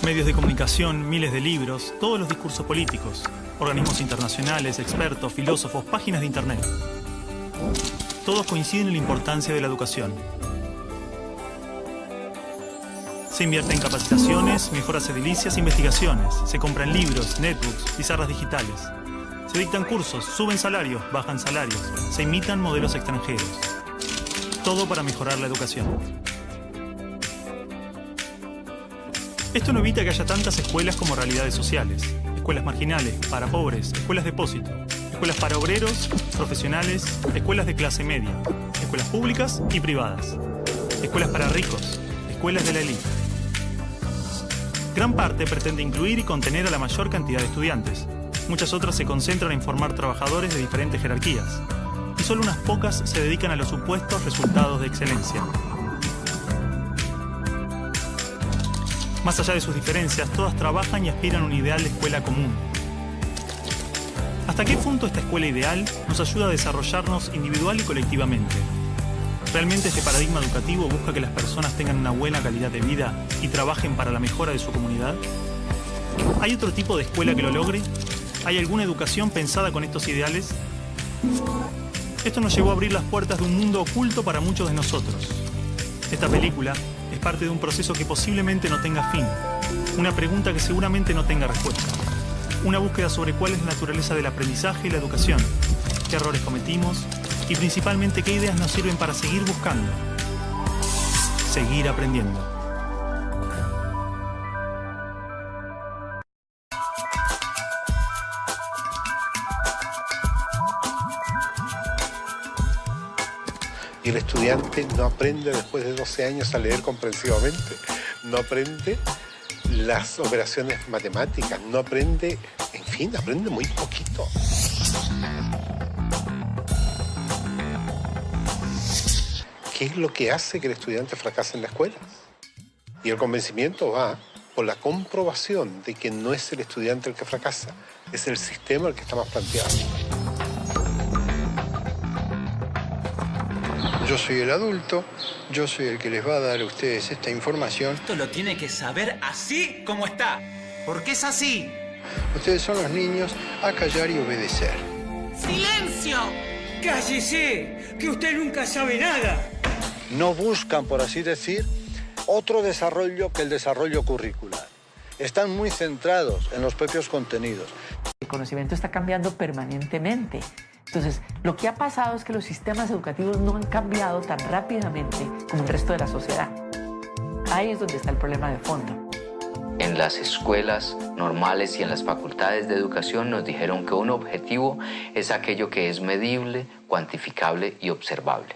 Medios de comunicación, miles de libros, todos los discursos políticos, organismos internacionales, expertos, filósofos, páginas de internet. Todos coinciden en la importancia de la educación. Se invierte en capacitaciones, mejoras edilicias e investigaciones. Se compran libros, netbooks, pizarras digitales. Se dictan cursos, suben salarios, bajan salarios. Se imitan modelos extranjeros. Todo para mejorar la educación. Esto no evita que haya tantas escuelas como realidades sociales. Escuelas marginales, para pobres, escuelas depósito, escuelas para obreros, profesionales, escuelas de clase media, escuelas públicas y privadas, escuelas para ricos, escuelas de la élite. Gran parte pretende incluir y contener a la mayor cantidad de estudiantes. Muchas otras se concentran en formar trabajadores de diferentes jerarquías. Y solo unas pocas se dedican a los supuestos resultados de excelencia. Más allá de sus diferencias, todas trabajan y aspiran a un ideal de escuela común. ¿Hasta qué punto esta escuela ideal nos ayuda a desarrollarnos individual y colectivamente? ¿Realmente este paradigma educativo busca que las personas tengan una buena calidad de vida y trabajen para la mejora de su comunidad? ¿Hay otro tipo de escuela que lo logre? ¿Hay alguna educación pensada con estos ideales? Esto nos llevó a abrir las puertas de un mundo oculto para muchos de nosotros. Esta película es parte de un proceso que posiblemente no tenga fin, una pregunta que seguramente no tenga respuesta, una búsqueda sobre cuál es la naturaleza del aprendizaje y la educación, qué errores cometimos y principalmente qué ideas nos sirven para seguir buscando, seguir aprendiendo. Y el estudiante no aprende después de 12 años a leer comprensivamente, no aprende las operaciones matemáticas, no aprende, en fin, aprende muy poquito. ¿Qué es lo que hace que el estudiante fracase en la escuela? Y el convencimiento va por la comprobación de que no es el estudiante el que fracasa, es el sistema el que está más planteado. Yo soy el adulto, yo soy el que les va a dar a ustedes esta información. Esto lo tiene que saber así como está, porque es así. Ustedes son los niños a callar y obedecer. ¡Silencio! ¡Cállese! ¡Que usted nunca sabe nada! No buscan, por así decir, otro desarrollo que el desarrollo curricular. Están muy centrados en los propios contenidos. El conocimiento está cambiando permanentemente. Entonces, lo que ha pasado es que los sistemas educativos no han cambiado tan rápidamente como el resto de la sociedad. Ahí es donde está el problema de fondo. En las escuelas normales y en las facultades de educación nos dijeron que un objetivo es aquello que es medible, cuantificable y observable.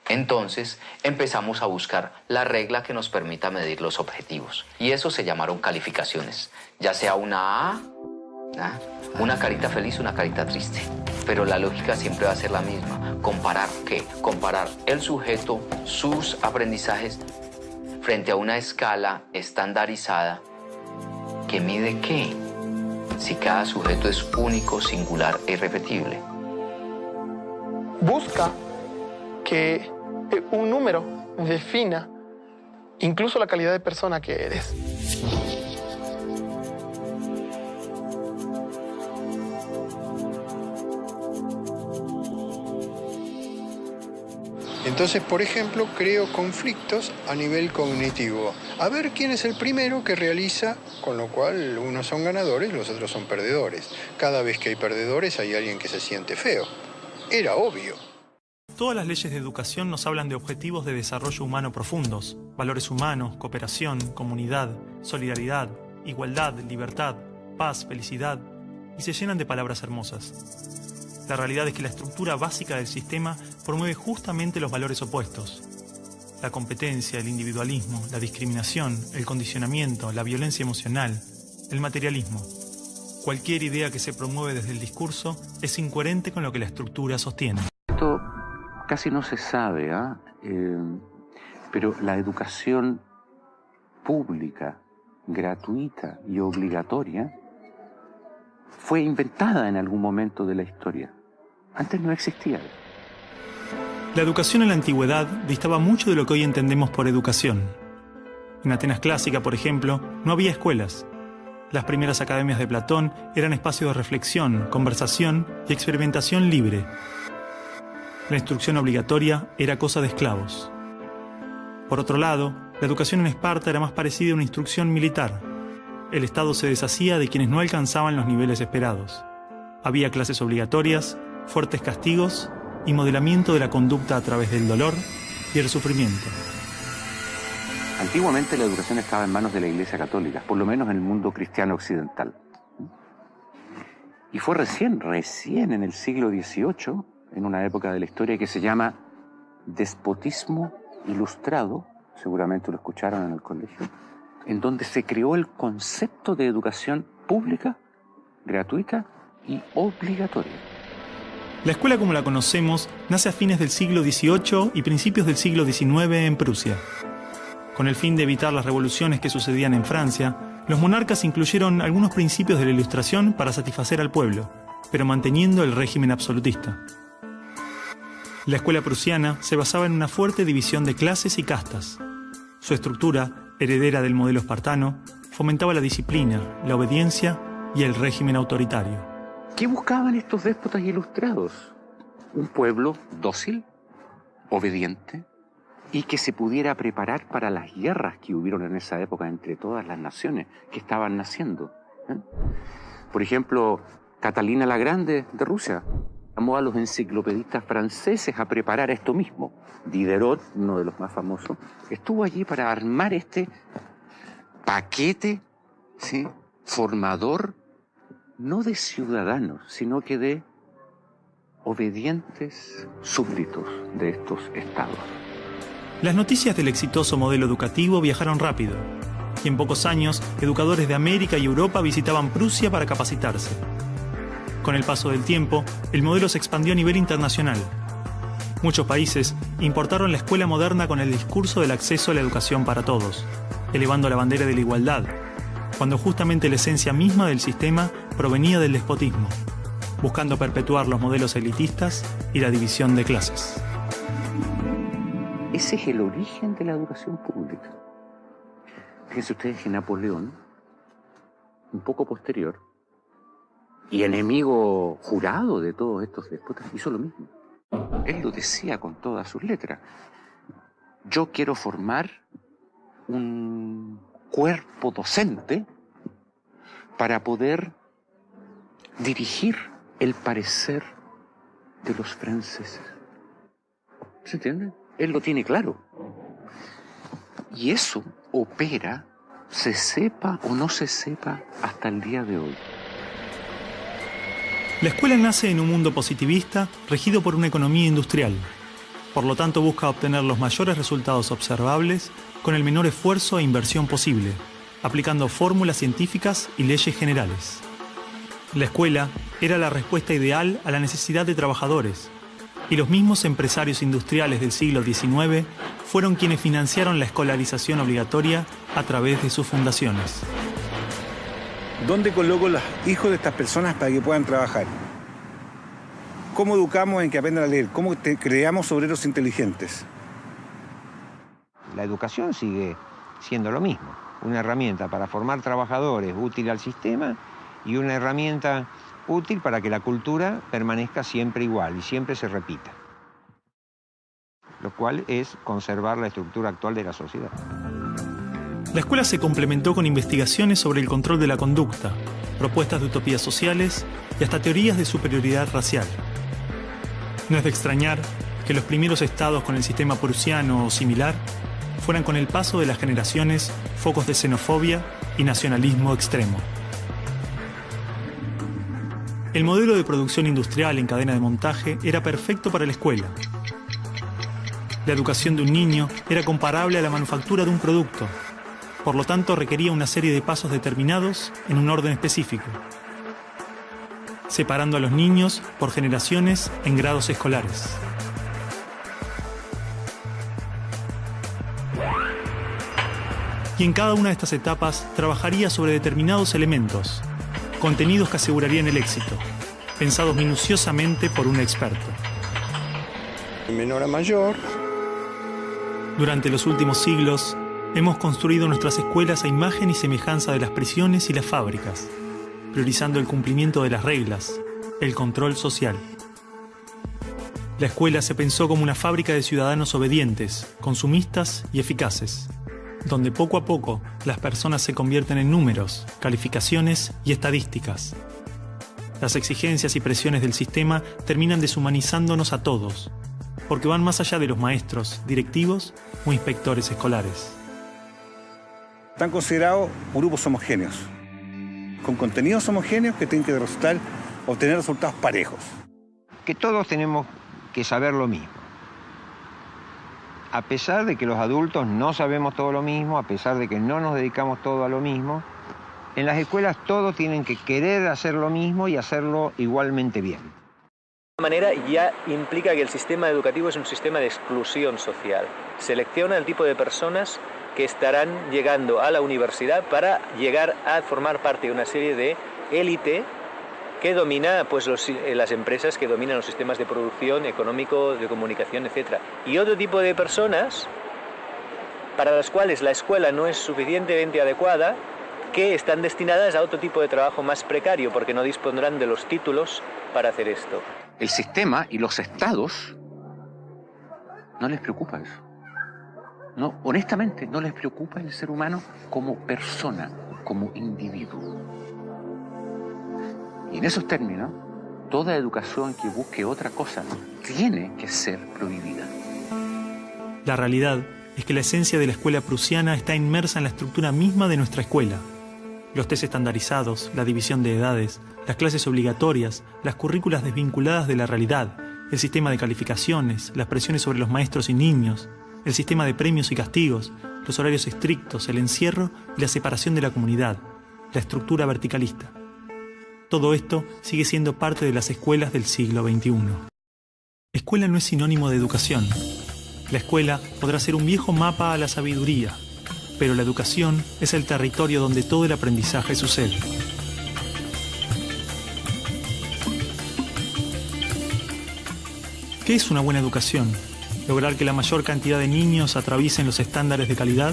Entonces empezamos a buscar la regla que nos permita medir los objetivos. Y eso se llamaron calificaciones, ya sea una A, una carita feliz, una carita triste. Pero la lógica siempre va a ser la misma. ¿Comparar qué? Comparar el sujeto, sus aprendizajes, frente a una escala estandarizada que mide qué, si cada sujeto es único, singular e irrepetible. Busca que un número defina incluso la calidad de persona que eres. Entonces, por ejemplo, creo conflictos a nivel cognitivo. A ver quién es el primero que realiza, con lo cual unos son ganadores, los otros son perdedores. Cada vez que hay perdedores hay alguien que se siente feo. Era obvio. Todas las leyes de educación nos hablan de objetivos de desarrollo humano profundos, valores humanos, cooperación, comunidad, solidaridad, igualdad, libertad, paz, felicidad, y se llenan de palabras hermosas. La realidad es que la estructura básica del sistema promueve justamente los valores opuestos. La competencia, el individualismo, la discriminación, el condicionamiento, la violencia emocional, el materialismo. Cualquier idea que se promueve desde el discurso es incoherente con lo que la estructura sostiene. Esto casi no se sabe, pero la educación pública, gratuita y obligatoria fue inventada en algún momento de la historia. Antes no existía. La educación en la antigüedad distaba mucho de lo que hoy entendemos por educación. En Atenas clásica, por ejemplo, no había escuelas. Las primeras academias de Platón eran espacios de reflexión, conversación y experimentación libre. La instrucción obligatoria era cosa de esclavos. Por otro lado, la educación en Esparta era más parecida a una instrucción militar. El Estado se deshacía de quienes no alcanzaban los niveles esperados. Había clases obligatorias, fuertes castigos y modelamiento de la conducta a través del dolor y el sufrimiento. Antiguamente la educación estaba en manos de la Iglesia Católica, por lo menos en el mundo cristiano occidental. Y fue recién en el siglo XVIII, en una época de la historia que se llama despotismo ilustrado, seguramente lo escucharon en el colegio, en donde se creó el concepto de educación pública, gratuita y obligatoria. La escuela como la conocemos nace a fines del siglo XVIII y principios del siglo XIX en Prusia. Con el fin de evitar las revoluciones que sucedían en Francia, los monarcas incluyeron algunos principios de la Ilustración para satisfacer al pueblo, pero manteniendo el régimen absolutista. La escuela prusiana se basaba en una fuerte división de clases y castas. Su estructura, heredera del modelo espartano, fomentaba la disciplina, la obediencia y el régimen autoritario. ¿Qué buscaban estos déspotas ilustrados? Un pueblo dócil, obediente, y que se pudiera preparar para las guerras que hubieron en esa época entre todas las naciones que estaban naciendo. Por ejemplo, Catalina la Grande de Rusia llamó a los enciclopedistas franceses a preparar esto mismo. Diderot, uno de los más famosos, estuvo allí para armar este paquete, ¿sí?, formador, no de ciudadanos, sino que de obedientes súbditos de estos estados. Las noticias del exitoso modelo educativo viajaron rápido, y en pocos años, educadores de América y Europa visitaban Prusia para capacitarse. Con el paso del tiempo, el modelo se expandió a nivel internacional. Muchos países importaron la escuela moderna con el discurso del acceso a la educación para todos, elevando la bandera de la igualdad, cuando justamente la esencia misma del sistema provenía del despotismo, buscando perpetuar los modelos elitistas y la división de clases. Ese es el origen de la educación pública. Fíjense ustedes que Napoleón, un poco posterior, y enemigo jurado de todos estos déspotas, hizo lo mismo. Él lo decía con todas sus letras. Yo quiero formar un cuerpo docente para poder dirigir el parecer de los franceses. ¿Se entiende? Él lo tiene claro. Y eso opera, se sepa o no se sepa, hasta el día de hoy. La escuela nace en un mundo positivista regido por una economía industrial. Por lo tanto, busca obtener los mayores resultados observables con el menor esfuerzo e inversión posible, aplicando fórmulas científicas y leyes generales. La escuela era la respuesta ideal a la necesidad de trabajadores, y los mismos empresarios industriales del siglo XIX fueron quienes financiaron la escolarización obligatoria a través de sus fundaciones. ¿Dónde coloco los hijos de estas personas para que puedan trabajar? ¿Cómo educamos en que aprendan a leer? ¿Cómo creamos obreros inteligentes? La educación sigue siendo lo mismo, una herramienta para formar trabajadores útil al sistema y una herramienta útil para que la cultura permanezca siempre igual y siempre se repita, lo cual es conservar la estructura actual de la sociedad. La escuela se complementó con investigaciones sobre el control de la conducta, propuestas de utopías sociales y hasta teorías de superioridad racial. No es de extrañar que los primeros estados con el sistema prusiano o similar fueran con el paso de las generaciones focos de xenofobia y nacionalismo extremo. El modelo de producción industrial en cadena de montaje era perfecto para la escuela. La educación de un niño era comparable a la manufactura de un producto. Por lo tanto, requería una serie de pasos determinados en un orden específico, separando a los niños por generaciones en grados escolares. Y en cada una de estas etapas trabajaría sobre determinados elementos, contenidos que asegurarían el éxito, pensados minuciosamente por un experto. De menor a mayor. Durante los últimos siglos, Hemos construido nuestras escuelas a imagen y semejanza de las prisiones y las fábricas, priorizando el cumplimiento de las reglas, el control social. La escuela se pensó como una fábrica de ciudadanos obedientes, consumistas y eficaces, donde poco a poco las personas se convierten en números, calificaciones y estadísticas. Las exigencias y presiones del sistema terminan deshumanizándonos a todos, porque van más allá de los maestros, directivos o inspectores escolares. Están considerados grupos homogéneos, con contenidos homogéneos que tienen que obtener resultados parejos. Que todos tenemos que saber lo mismo. A pesar de que los adultos no sabemos todo lo mismo, a pesar de que no nos dedicamos todo a lo mismo, en las escuelas todos tienen que querer hacer lo mismo y hacerlo igualmente bien. De alguna manera ya implica que el sistema educativo es un sistema de exclusión social. Selecciona el tipo de personas que estarán llegando a la universidad para llegar a formar parte de una serie de élite que domina pues, las empresas que dominan los sistemas de producción, económico, de comunicación, etc. Y otro tipo de personas para las cuales la escuela no es suficientemente adecuada, que están destinadas a otro tipo de trabajo más precario porque no dispondrán de los títulos para hacer esto. El sistema y los estados no les preocupa eso. No, honestamente, no les preocupa el ser humano como persona, como individuo. Y en esos términos, toda educación que busque otra cosa tiene que ser prohibida. La realidad es que la esencia de la escuela prusiana está inmersa en la estructura misma de nuestra escuela. Los test estandarizados, la división de edades, las clases obligatorias, las currículas desvinculadas de la realidad, el sistema de calificaciones, las presiones sobre los maestros y niños, el sistema de premios y castigos, los horarios estrictos, el encierro y la separación de la comunidad, la estructura verticalista. Todo esto sigue siendo parte de las escuelas del siglo XXI. Escuela no es sinónimo de educación. La escuela podrá ser un viejo mapa a la sabiduría, pero la educación es el territorio donde todo el aprendizaje sucede. ¿Qué es una buena educación? ¿Lograr que la mayor cantidad de niños atraviesen los estándares de calidad?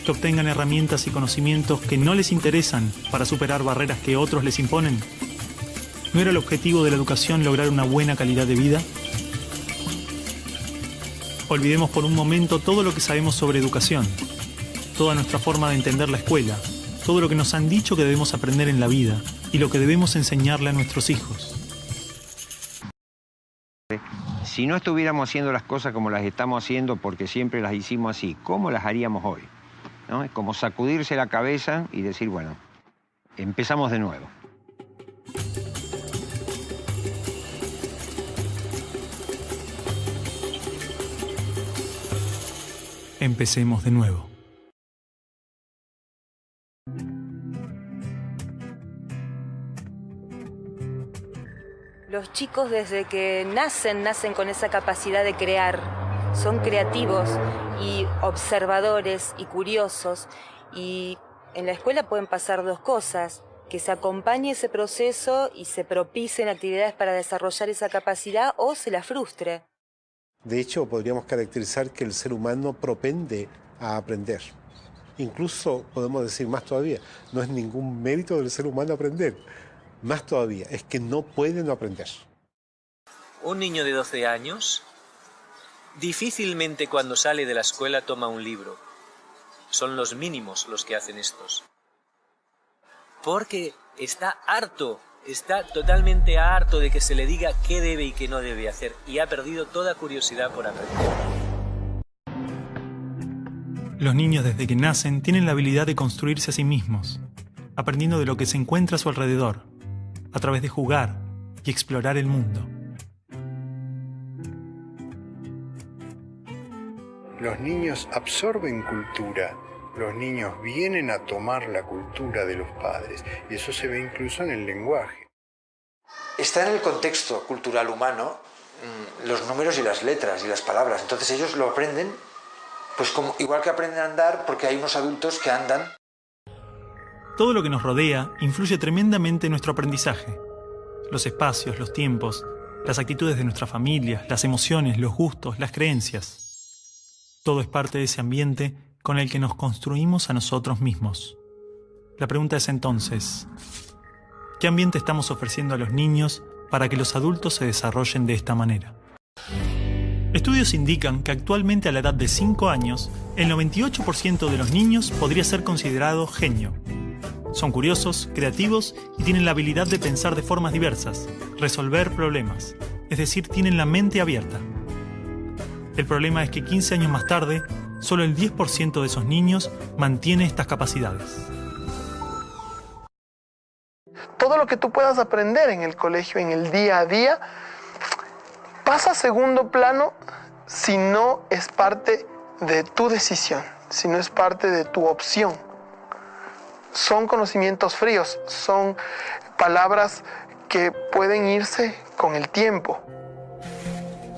¿Que obtengan herramientas y conocimientos que no les interesan para superar barreras que otros les imponen? ¿No era el objetivo de la educación lograr una buena calidad de vida? Olvidemos por un momento todo lo que sabemos sobre educación, toda nuestra forma de entender la escuela, todo lo que nos han dicho que debemos aprender en la vida y lo que debemos enseñarle a nuestros hijos. Si no estuviéramos haciendo las cosas como las estamos haciendo porque siempre las hicimos así, ¿cómo las haríamos hoy? ¿No? Es como sacudirse la cabeza y decir, bueno, empezamos de nuevo. Empecemos de nuevo. Los chicos desde que nacen con esa capacidad de crear. Son creativos y observadores y curiosos. Y en la escuela pueden pasar dos cosas: que se acompañe ese proceso y se propicien actividades para desarrollar esa capacidad, o se la frustre. De hecho, podríamos caracterizar que el ser humano propende a aprender. Incluso podemos decir más todavía, no es ningún mérito del ser humano aprender. Más todavía, es que no puede no aprender. Un niño de 12 años difícilmente cuando sale de la escuela toma un libro. Son los mínimos los que hacen estos. Porque está harto, está totalmente harto de que se le diga qué debe y qué no debe hacer, y ha perdido toda curiosidad por aprender. Los niños desde que nacen tienen la habilidad de construirse a sí mismos, aprendiendo de lo que se encuentra a su alrededor, a través de jugar y explorar el mundo. Los niños absorben cultura, los niños vienen a tomar la cultura de los padres, y eso se ve incluso en el lenguaje. Está en el contexto cultural humano los números y las letras y las palabras, entonces ellos lo aprenden, pues como, igual que aprenden a andar porque hay unos adultos que andan. Todo lo que nos rodea influye tremendamente en nuestro aprendizaje. Los espacios, los tiempos, las actitudes de nuestra familia, las emociones, los gustos, las creencias. Todo es parte de ese ambiente con el que nos construimos a nosotros mismos. La pregunta es entonces, ¿qué ambiente estamos ofreciendo a los niños para que los adultos se desarrollen de esta manera? Estudios indican que actualmente a la edad de 5 años, el 98% de los niños podría ser considerado genio. Son curiosos, creativos y tienen la habilidad de pensar de formas diversas, resolver problemas, es decir, tienen la mente abierta. El problema es que 15 años más tarde, solo el 10% de esos niños mantiene estas capacidades. Todo lo que tú puedas aprender en el colegio, en el día a día, pasa a segundo plano si no es parte de tu decisión, si no es parte de tu opción. Son conocimientos fríos, son palabras que pueden irse con el tiempo.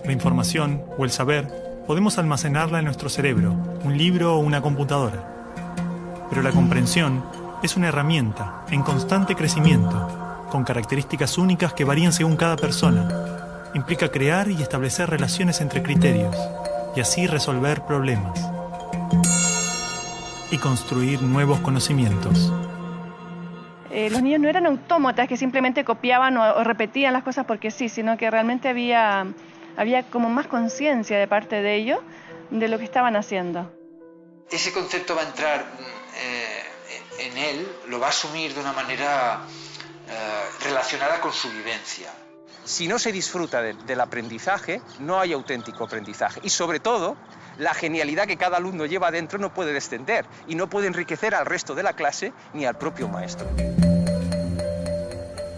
La información o el saber podemos almacenarla en nuestro cerebro, un libro o una computadora. Pero la comprensión es una herramienta en constante crecimiento, con características únicas que varían según cada persona. Implica crear y establecer relaciones entre criterios, y así resolver problemas. Y construir nuevos conocimientos. Los niños no eran autómatas que simplemente copiaban o repetían las cosas porque sí, sino que realmente había como más conciencia de parte de ellos de lo que estaban haciendo. Ese concepto va a entrar en él, lo va a asumir de una manera relacionada con su vivencia. Si no se disfruta del aprendizaje, no hay auténtico aprendizaje. Y sobre todo, la genialidad que cada alumno lleva dentro no puede descender y no puede enriquecer al resto de la clase ni al propio maestro.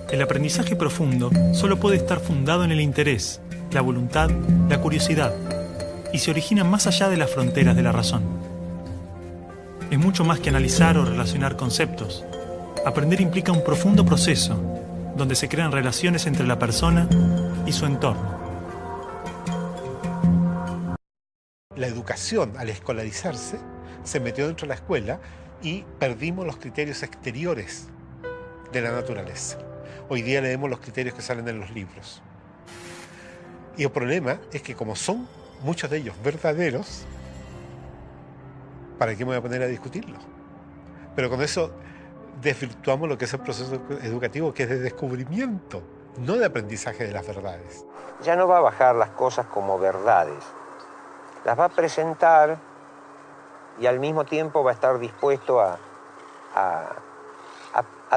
El aprendizaje profundo solo puede estar fundado en el interés, la voluntad, la curiosidad, y se origina más allá de las fronteras de la razón. Es mucho más que analizar o relacionar conceptos. Aprender implica un profundo proceso, donde se crean relaciones entre la persona y su entorno. La educación, al escolarizarse, se metió dentro de la escuela y perdimos los criterios exteriores de la naturaleza. Hoy día leemos los criterios que salen en los libros. Y el problema es que como son muchos de ellos verdaderos, ¿para qué me voy a poner a discutirlos? Pero con eso desvirtuamos lo que es el proceso educativo, que es de descubrimiento, no de aprendizaje de las verdades. Ya no va a bajar las cosas como verdades. Las va a presentar y al mismo tiempo va a estar dispuesto a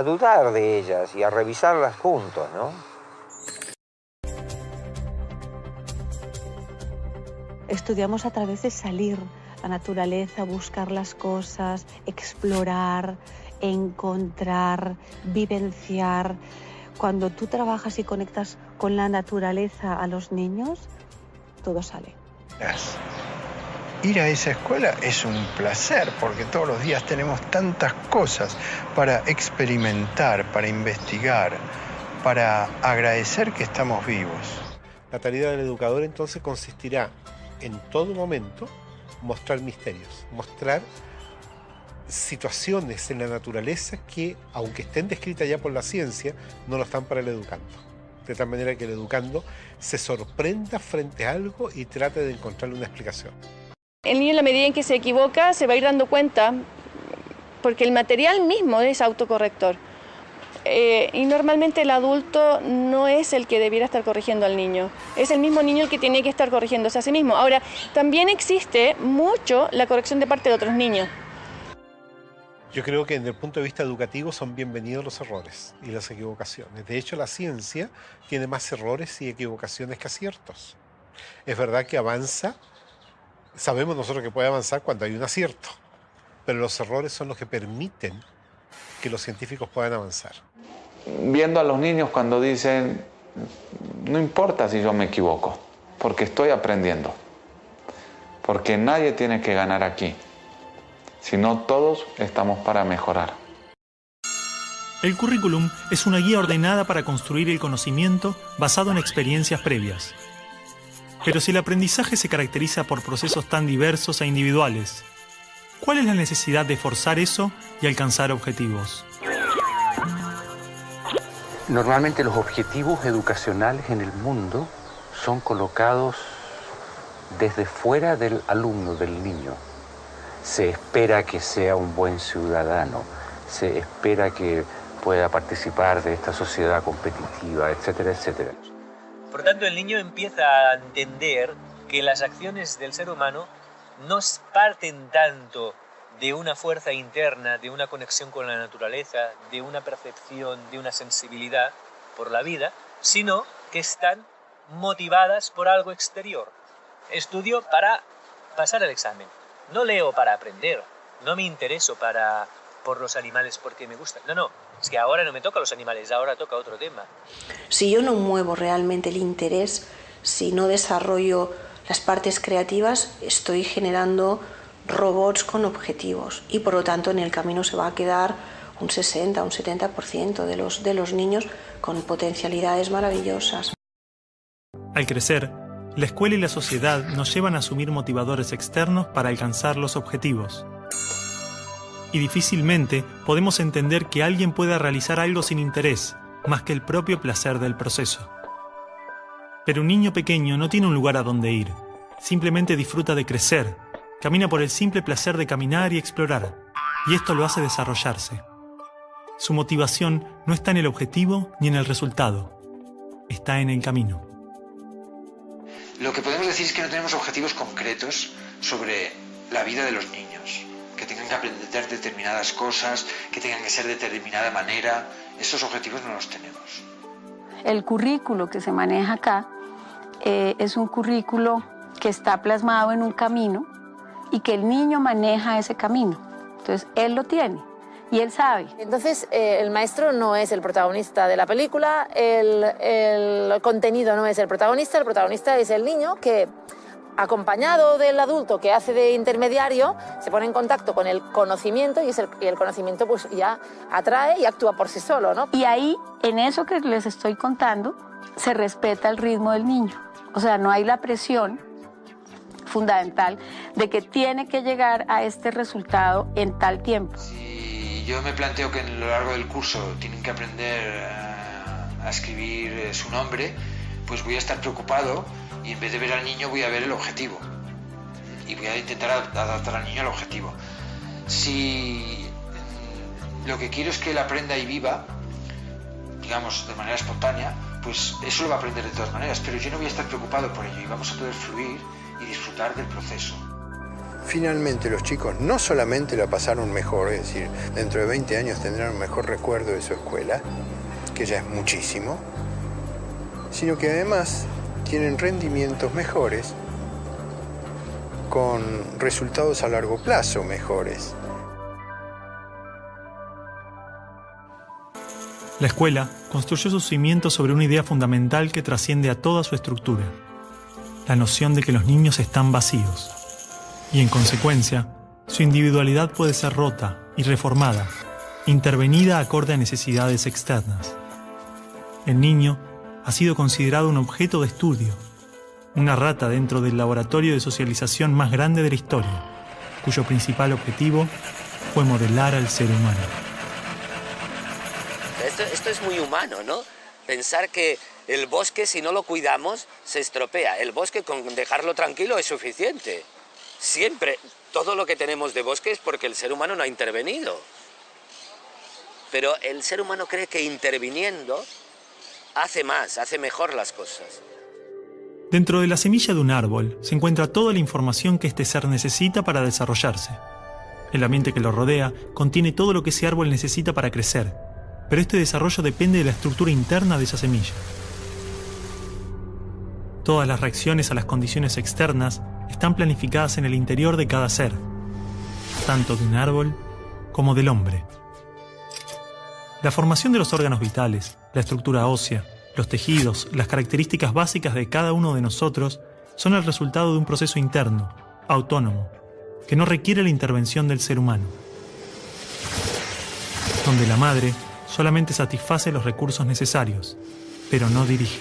dudar de ellas y a revisarlas juntos, ¿no? Estudiamos a través de salir a la naturaleza, buscar las cosas, explorar, encontrar, vivenciar. Cuando tú trabajas y conectas con la naturaleza a los niños, todo sale. Ir a esa escuela es un placer porque todos los días tenemos tantas cosas para experimentar, para investigar, para agradecer que estamos vivos. La tarea del educador entonces consistirá en todo momento mostrar misterios, mostrar situaciones en la naturaleza que, aunque estén descritas ya por la ciencia, no lo están para el educando. De tal manera que el educando se sorprenda frente a algo y trate de encontrarle una explicación. El niño, en la medida en que se equivoca, se va a ir dando cuenta, porque el material mismo es autocorrector. Y normalmente el adulto no es el que debiera estar corrigiendo al niño. Es el mismo niño el que tiene que estar corrigiéndose a sí mismo. Ahora, también existe mucho la corrección de parte de otros niños. Yo creo que desde el punto de vista educativo son bienvenidos los errores y las equivocaciones. De hecho, la ciencia tiene más errores y equivocaciones que aciertos. Es verdad que avanza, sabemos nosotros que puede avanzar cuando hay un acierto, pero los errores son los que permiten que los científicos puedan avanzar. Viendo a los niños cuando dicen, no importa si yo me equivoco, porque estoy aprendiendo, porque nadie tiene que ganar aquí, sino todos estamos para mejorar. El currículum es una guía ordenada para construir el conocimiento basado en experiencias previas. Pero si el aprendizaje se caracteriza por procesos tan diversos e individuales, ¿cuál es la necesidad de forzar eso y alcanzar objetivos? Normalmente los objetivos educacionales en el mundo son colocados desde fuera del alumno, del niño. Se espera que sea un buen ciudadano, se espera que pueda participar de esta sociedad competitiva, etcétera, etcétera. Por tanto, el niño empieza a entender que las acciones del ser humano no parten tanto de una fuerza interna, de una conexión con la naturaleza, de una percepción, de una sensibilidad por la vida, sino que están motivadas por algo exterior. Estudio para pasar el examen, no leo para aprender, no me intereso por los animales porque me gustan. No, es que ahora no me toca los animales, ahora toca otro tema. Si yo no muevo realmente el interés, si no desarrollo las partes creativas, estoy generando robots con objetivos y por lo tanto en el camino se va a quedar un 60, un 70% de los niños con potencialidades maravillosas. Al crecer, la escuela y la sociedad nos llevan a asumir motivadores externos para alcanzar los objetivos. Y difícilmente podemos entender que alguien pueda realizar algo sin interés, más que el propio placer del proceso. Pero un niño pequeño no tiene un lugar a donde ir, simplemente disfruta de crecer, camina por el simple placer de caminar y explorar, y esto lo hace desarrollarse. Su motivación no está en el objetivo ni en el resultado, está en el camino. Lo que podemos decir es que no tenemos objetivos concretos sobre la vida de los niños, que tengan que aprender determinadas cosas, que tengan que ser de determinada manera. Esos objetivos no los tenemos. El currículo que se maneja acá es un currículo que está plasmado en un camino y que el niño maneja ese camino. Entonces, él lo tiene y él sabe. Entonces, el maestro no es el protagonista de la película, el contenido no es el protagonista es el niño que, acompañado del adulto que hace de intermediario, se pone en contacto con el conocimiento y el conocimiento pues ya atrae y actúa por sí solo, ¿no? Y ahí, en eso que les estoy contando, se respeta el ritmo del niño. O sea, no hay la presión fundamental de que tiene que llegar a este resultado en tal tiempo. Si yo me planteo que a lo largo del curso tienen que aprender a escribir su nombre, pues voy a estar preocupado y en vez de ver al niño voy a ver el objetivo y voy a intentar adaptar al niño al objetivo. Si lo que quiero es que él aprenda y viva, digamos, de manera espontánea, pues eso lo va a aprender de todas maneras, pero yo no voy a estar preocupado por ello y vamos a poder fluir y disfrutar del proceso. Finalmente los chicos no solamente la pasaron mejor, es decir, dentro de 20 años tendrán un mejor recuerdo de su escuela, que ya es muchísimo, sino que además tienen rendimientos mejores con resultados a largo plazo mejores. La escuela construyó sus cimientos sobre una idea fundamental que trasciende a toda su estructura: la noción de que los niños están vacíos, y en consecuencia, su individualidad puede ser rota y reformada, intervenida acorde a necesidades externas. El niño ha sido considerado un objeto de estudio, una rata dentro del laboratorio de socialización más grande de la historia, cuyo principal objetivo fue modelar al ser humano. Esto es muy humano, ¿no? Pensar que el bosque, si no lo cuidamos, se estropea. El bosque, con dejarlo tranquilo, es suficiente. Siempre, todo lo que tenemos de bosque es porque el ser humano no ha intervenido. Pero el ser humano cree que interviniendo hace más, hace mejor las cosas. Dentro de la semilla de un árbol se encuentra toda la información que este ser necesita para desarrollarse. El ambiente que lo rodea contiene todo lo que ese árbol necesita para crecer, pero este desarrollo depende de la estructura interna de esa semilla. Todas las reacciones a las condiciones externas están planificadas en el interior de cada ser, tanto de un árbol como del hombre. La formación de los órganos vitales, la estructura ósea, los tejidos, las características básicas de cada uno de nosotros son el resultado de un proceso interno, autónomo, que no requiere la intervención del ser humano, donde la madre solamente satisface los recursos necesarios, pero no dirige.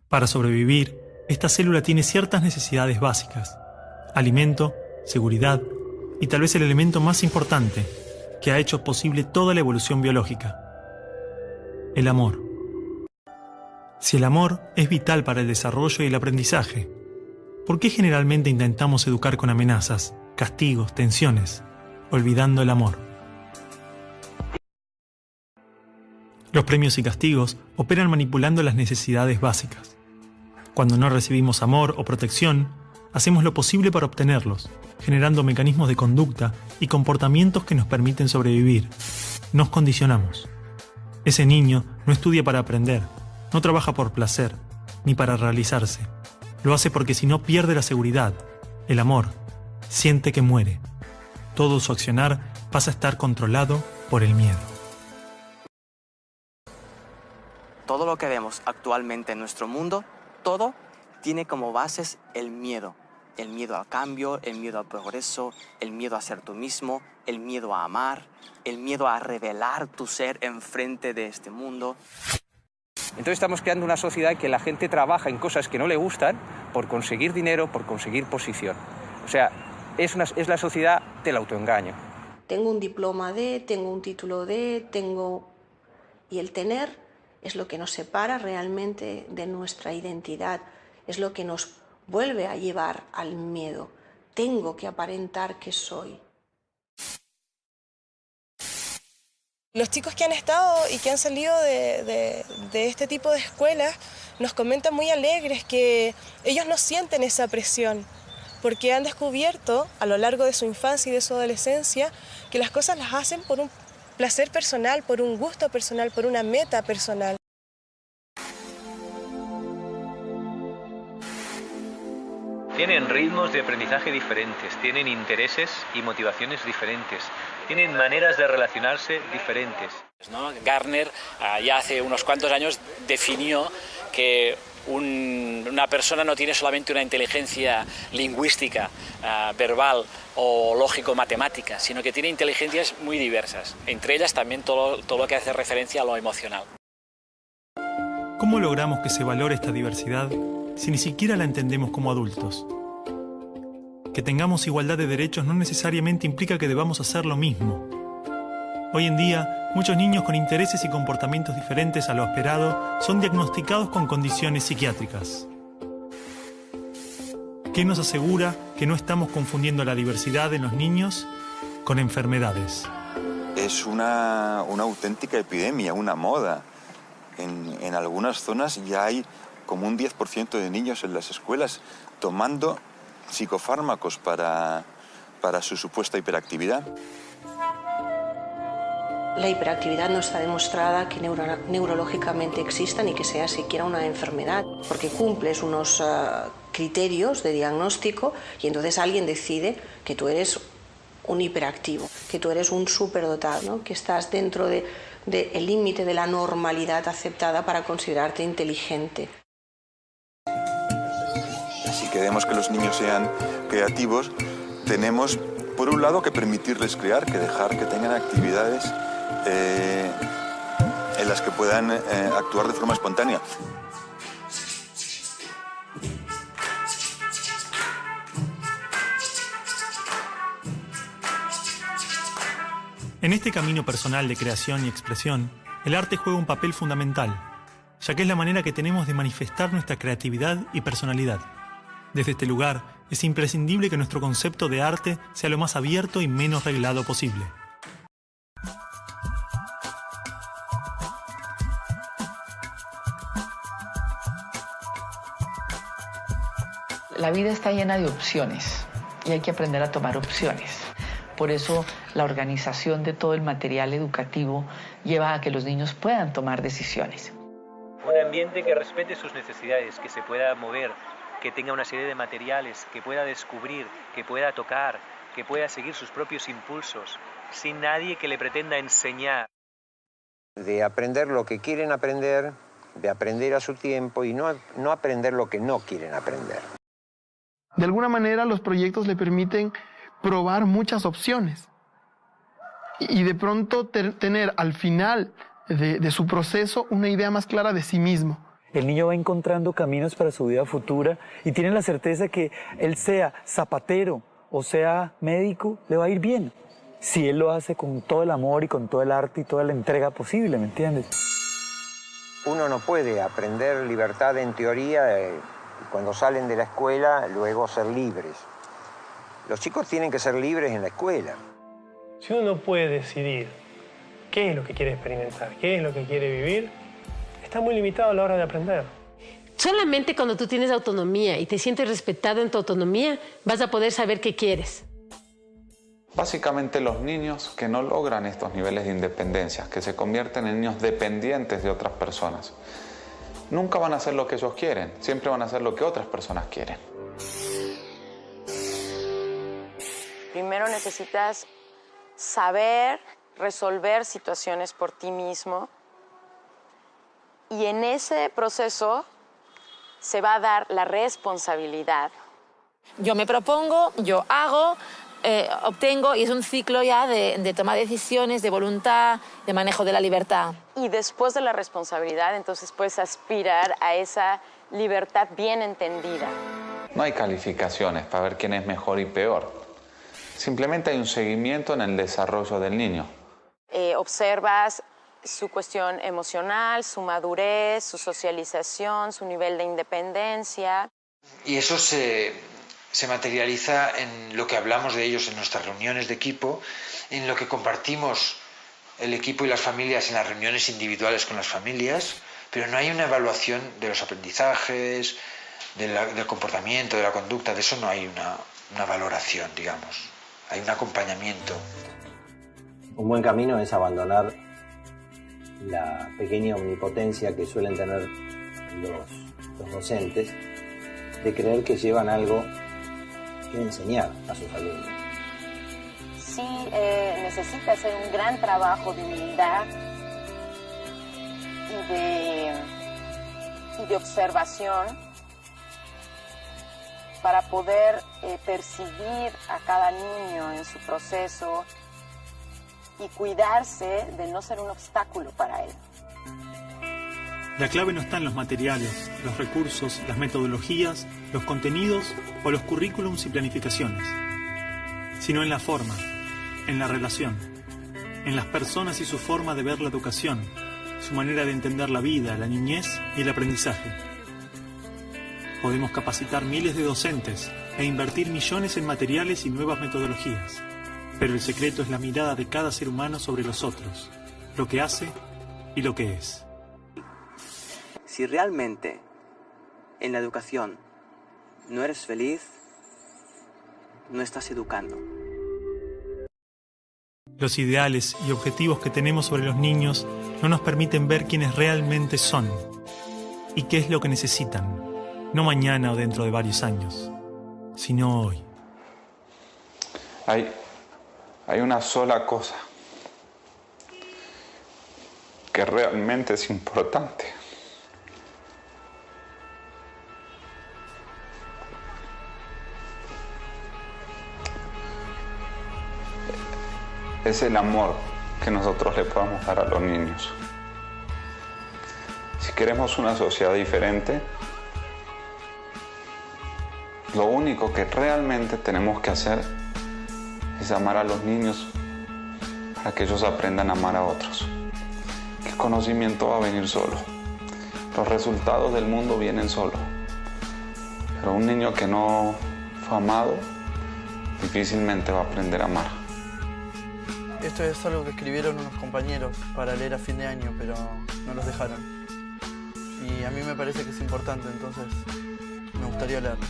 Para sobrevivir, esta célula tiene ciertas necesidades básicas: alimento, seguridad y tal vez el elemento más importante que ha hecho posible toda la evolución biológica: el amor. Si el amor es vital para el desarrollo y el aprendizaje, ¿por qué generalmente intentamos educar con amenazas, castigos, tensiones, olvidando el amor. Los premios y castigos operan manipulando las necesidades básicas. Cuando no recibimos amor o protección, hacemos lo posible para obtenerlos, generando mecanismos de conducta y comportamientos que nos permiten sobrevivir. Nos condicionamos. Ese niño no estudia para aprender, no trabaja por placer, ni para realizarse. Lo hace porque si no pierde la seguridad, el amor, siente que muere. Todo su accionar pasa a estar controlado por el miedo. Todo lo que vemos actualmente en nuestro mundo, todo tiene como bases el miedo. El miedo al cambio, el miedo al progreso, el miedo a ser tú mismo, el miedo a amar, el miedo a revelar tu ser enfrente de este mundo. Entonces estamos creando una sociedad que la gente trabaja en cosas que no le gustan por conseguir dinero, por conseguir posición. O sea, es la sociedad del autoengaño. Tengo un diploma de, tengo un título de, Y el tener es lo que nos separa realmente de nuestra identidad, es lo que nos vuelve a llevar al miedo. Tengo que aparentar que soy. Los chicos que han estado y que han salido de este tipo de escuelas nos comentan muy alegres que ellos no sienten esa presión, porque han descubierto a lo largo de su infancia y de su adolescencia que las cosas las hacen por un placer personal, por un gusto personal, por una meta personal. Tienen ritmos de aprendizaje diferentes, tienen intereses y motivaciones diferentes, tienen maneras de relacionarse diferentes. Gardner ya hace unos cuantos años definió que una persona no tiene solamente una inteligencia lingüística, verbal o lógico-matemática, sino que tiene inteligencias muy diversas, entre ellas también todo lo que hace referencia a lo emocional. ¿Cómo logramos que se valore esta diversidad si ni siquiera la entendemos como adultos? Que tengamos igualdad de derechos no necesariamente implica que debamos hacer lo mismo. Hoy en día, muchos niños con intereses y comportamientos diferentes a lo esperado son diagnosticados con condiciones psiquiátricas. ¿Qué nos asegura que no estamos confundiendo la diversidad en los niños con enfermedades? Es una auténtica epidemia, una moda. En algunas zonas ya hay como un 10% de niños en las escuelas tomando psicofármacos para su supuesta hiperactividad. La hiperactividad no está demostrada que neurológicamente exista ni que sea siquiera una enfermedad, porque cumples unos criterios de diagnóstico y entonces alguien decide que tú eres un hiperactivo, que tú eres un superdotado, ¿no? Que estás dentro del límite de la normalidad aceptada para considerarte inteligente. Si queremos que los niños sean creativos, tenemos por un lado que permitirles crear, que dejar que tengan actividades en las que puedan actuar de forma espontánea. En este camino personal de creación y expresión, el arte juega un papel fundamental, ya que es la manera que tenemos de manifestar nuestra creatividad y personalidad. Desde este lugar, es imprescindible que nuestro concepto de arte sea lo más abierto y menos reglado posible. La vida está llena de opciones y hay que aprender a tomar opciones. Por eso la organización de todo el material educativo lleva a que los niños puedan tomar decisiones. Un ambiente que respete sus necesidades, que se pueda mover, que tenga una serie de materiales, que pueda descubrir, que pueda tocar, que pueda seguir sus propios impulsos, sin nadie que le pretenda enseñar. De aprender lo que quieren aprender, de aprender a su tiempo y no aprender lo que no quieren aprender. De alguna manera los proyectos le permiten probar muchas opciones y de pronto tener al final de su proceso una idea más clara de sí mismo. El niño va encontrando caminos para su vida futura y tiene la certeza que él sea zapatero o sea médico, le va a ir bien. Si él lo hace con todo el amor y con todo el arte y toda la entrega posible, ¿me entiendes? Uno no puede aprender libertad en teoría y cuando salen de la escuela luego ser libres. Los chicos tienen que ser libres en la escuela. Si uno puede decidir qué es lo que quiere experimentar, qué es lo que quiere vivir, está muy limitado a la hora de aprender. Solamente cuando tú tienes autonomía y te sientes respetado en tu autonomía, vas a poder saber qué quieres. Básicamente los niños que no logran estos niveles de independencia, que se convierten en niños dependientes de otras personas, nunca van a hacer lo que ellos quieren, siempre van a hacer lo que otras personas quieren. Primero necesitas saber resolver situaciones por ti mismo y en ese proceso se va a dar la responsabilidad. Yo me propongo, yo hago, obtengo y es un ciclo ya de toma de decisiones, de voluntad, de manejo de la libertad. Y después de la responsabilidad, entonces puedes aspirar a esa libertad bien entendida. No hay calificaciones para ver quién es mejor y peor. Simplemente hay un seguimiento en el desarrollo del niño. Observas su cuestión emocional, su madurez, su socialización, su nivel de independencia. Y eso se materializa en lo que hablamos de ellos en nuestras reuniones de equipo, en lo que compartimos el equipo y las familias en las reuniones individuales con las familias, pero no hay una evaluación de los aprendizajes, del comportamiento, de la conducta, de eso no hay una valoración, digamos. Hay un acompañamiento. Un buen camino es abandonar la pequeña omnipotencia que suelen tener los docentes de creer que llevan algo que enseñar a sus alumnos. Sí, necesita hacer un gran trabajo de humildad y de observación para poder percibir a cada niño en su proceso y cuidarse de no ser un obstáculo para él. La clave no está en los materiales, los recursos, las metodologías, los contenidos o los currículums y planificaciones, sino en la forma, en la relación, en las personas y su forma de ver la educación, su manera de entender la vida, la niñez y el aprendizaje. Podemos capacitar miles de docentes e invertir millones en materiales y nuevas metodologías, pero el secreto es la mirada de cada ser humano sobre los otros, lo que hace y lo que es. Si realmente en la educación no eres feliz, no estás educando. Los ideales y objetivos que tenemos sobre los niños no nos permiten ver quiénes realmente son y qué es lo que necesitan, no mañana o dentro de varios años, sino hoy. Hay una sola cosa que realmente es importante. Es el amor que nosotros le podamos dar a los niños. Si queremos una sociedad diferente, lo único que realmente tenemos que hacer es amar a los niños para que ellos aprendan a amar a otros. El conocimiento va a venir solo. Los resultados del mundo vienen solo. Pero un niño que no fue amado difícilmente va a aprender a amar. Esto es algo que escribieron unos compañeros para leer a fin de año, pero no los dejaron. Y a mí me parece que es importante, entonces me gustaría leerlo.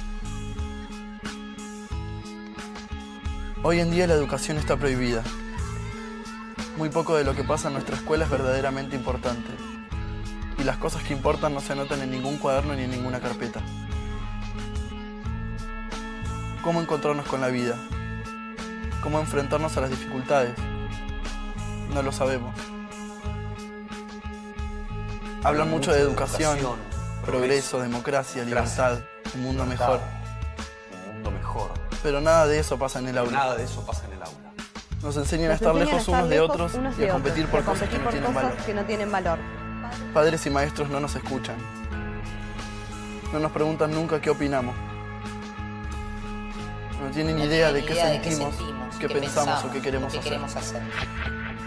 Hoy en día la educación está prohibida. Muy poco de lo que pasa en nuestra escuela es verdaderamente importante. Y las cosas que importan no se anotan en ningún cuaderno ni en ninguna carpeta. ¿Cómo encontrarnos con la vida? ¿Cómo enfrentarnos a las dificultades? No lo sabemos. Hablan mucho de educación, progreso, democracia, libertad, un mundo mejor. Un mundo mejor. Pero nada de eso pasa en el aula. Nada de eso pasa en el aula. Nos enseñan a estar lejos unos de otros y a competir por cosas que no tienen valor. Padres y maestros no nos escuchan. No nos preguntan nunca qué opinamos. No tienen idea de qué sentimos, qué pensamos o qué queremos hacer.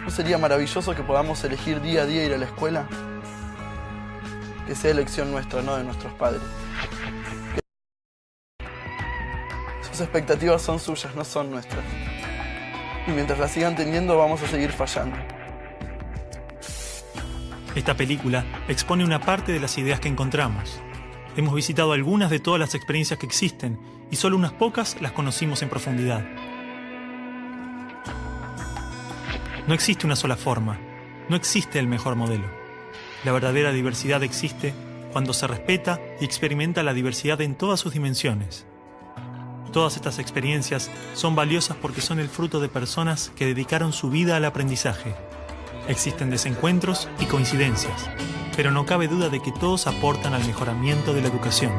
¿No sería maravilloso que podamos elegir día a día ir a la escuela? Que sea elección nuestra, no de nuestros padres. Sus expectativas son suyas, no son nuestras. Y mientras las sigan teniendo, vamos a seguir fallando. Esta película expone una parte de las ideas que encontramos. Hemos visitado algunas de todas las experiencias que existen y solo unas pocas las conocimos en profundidad. No existe una sola forma, no existe el mejor modelo. La verdadera diversidad existe cuando se respeta y experimenta la diversidad en todas sus dimensiones. Todas estas experiencias son valiosas porque son el fruto de personas que dedicaron su vida al aprendizaje. Existen desencuentros y coincidencias, pero no cabe duda de que todos aportan al mejoramiento de la educación.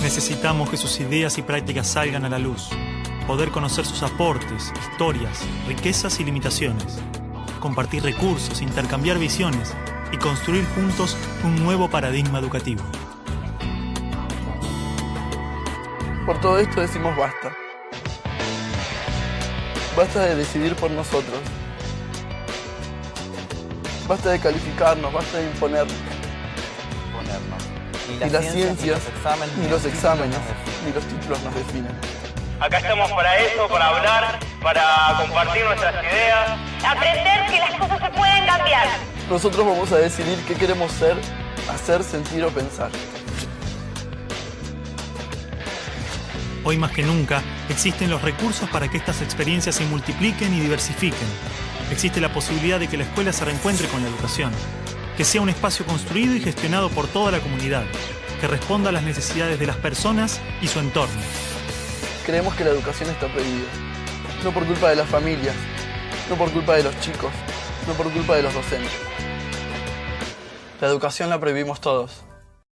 Necesitamos que sus ideas y prácticas salgan a la luz, poder conocer sus aportes, historias, riquezas y limitaciones, compartir recursos, intercambiar visiones y construir juntos un nuevo paradigma educativo. Por todo esto decimos basta. Basta de decidir por nosotros. Basta de calificarnos, basta de imponernos. Ni las ciencias, ni los exámenes, ni los títulos nos definen. Acá estamos para eso, para hablar, para compartir nuestras ideas. Aprender que las cosas se pueden cambiar. Nosotros vamos a decidir qué queremos ser, hacer, sentir o pensar. Hoy más que nunca, existen los recursos para que estas experiencias se multipliquen y diversifiquen. Existe la posibilidad de que la escuela se reencuentre con la educación, que sea un espacio construido y gestionado por toda la comunidad, que responda a las necesidades de las personas y su entorno. Creemos que la educación está prohibida, no por culpa de las familias, no por culpa de los chicos, no por culpa de los docentes. La educación la prohibimos todos.